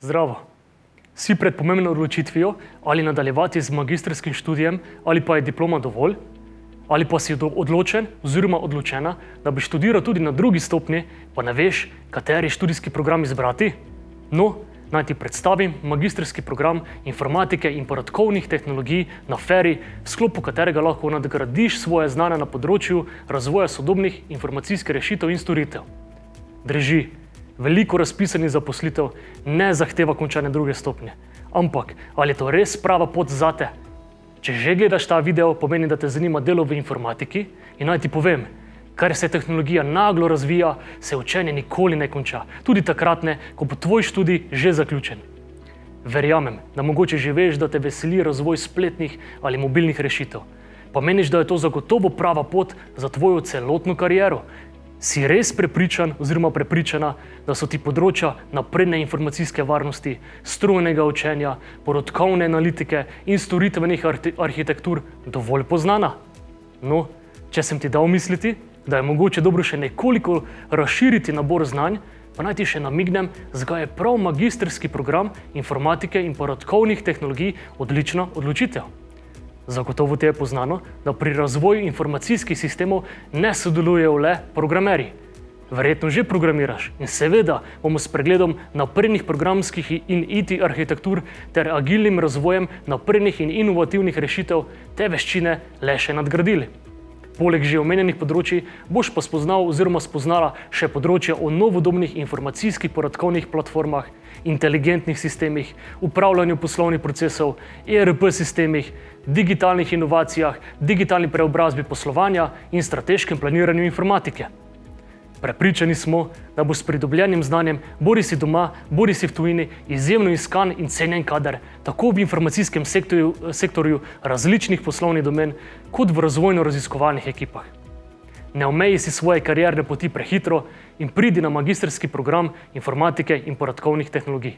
Zdravo. Si pred pomembno odločitvijo, ali nadaljevati z magistrskim študijem, ali pa je diploma dovolj, ali pa si odločen oziroma odločena, da bi študiral tudi na drugi stopnji, pa ne veš, kateri študijski program izbrati? No, naj ti predstavim magistrski program informatike in podatkovnih tehnologij na FERI, v sklopu katerega lahko nadgradiš svoje znanje na področju razvoja sodobnih informacijskih rešitev in storitev. Drži. Veliko razpisanih zaposlitev ne zahteva končanja druge stopnje. Ampak, ali je to res prava pot zate? Če že gledaš ta video, pomeni, da te zanima delo v informatiki in naj ti povem, kar se tehnologija naglo razvija, se učenje nikoli ne konča. Tudi takrat ne, ko bo tvoj študij že zaključen. Verjamem, da mogoče že veš, da te veseli razvoj spletnih ali mobilnih rešitev. Pa meniš, da je to zagotovo prava pot za tvojo celotno kariero? Si res prepričan oziroma prepričana, da so ti področja napredne informacijske varnosti, strojnega učenja, podatkovne analitike in storitvenih arhitektur dovolj poznana? No, če sem ti dal misliti, da je mogoče dobro še nekoliko razširiti nabor znanj, pa naj ti še namignem, zakaj je prav magistrski program informatike in podatkovnih tehnologij odlična odločitev. Zagotovo ti je poznano, da pri razvoju informacijskih sistemov ne sodelujejo le programerji. Verjetno že programiraš in seveda bomo s pregledom naprednih programskih in IT arhitektur ter agilnim razvojem naprednih in inovativnih rešitev te veščine le še nadgradili. Poleg že omenjenih področji boš pa spoznal oziroma spoznala še področja o novodobnih informacijskih podatkovnih platformah, inteligentnih sistemih, upravljanju poslovnih procesov, ERP sistemih, digitalnih inovacijah, digitalni preobrazbi poslovanja in strateškem planiranju informatike. Prepričani smo, da bo s pridobljenim znanjem, bodi si doma, bodi si v tujini, izjemno iskan in cenjen kader, tako v informacijskem sektorju različnih poslovnih domen, kot v razvojno-raziskovalnih ekipah. Ne omeji si svoje karierne poti prehitro in pridi na magistrski program informatike in podatkovnih tehnologij.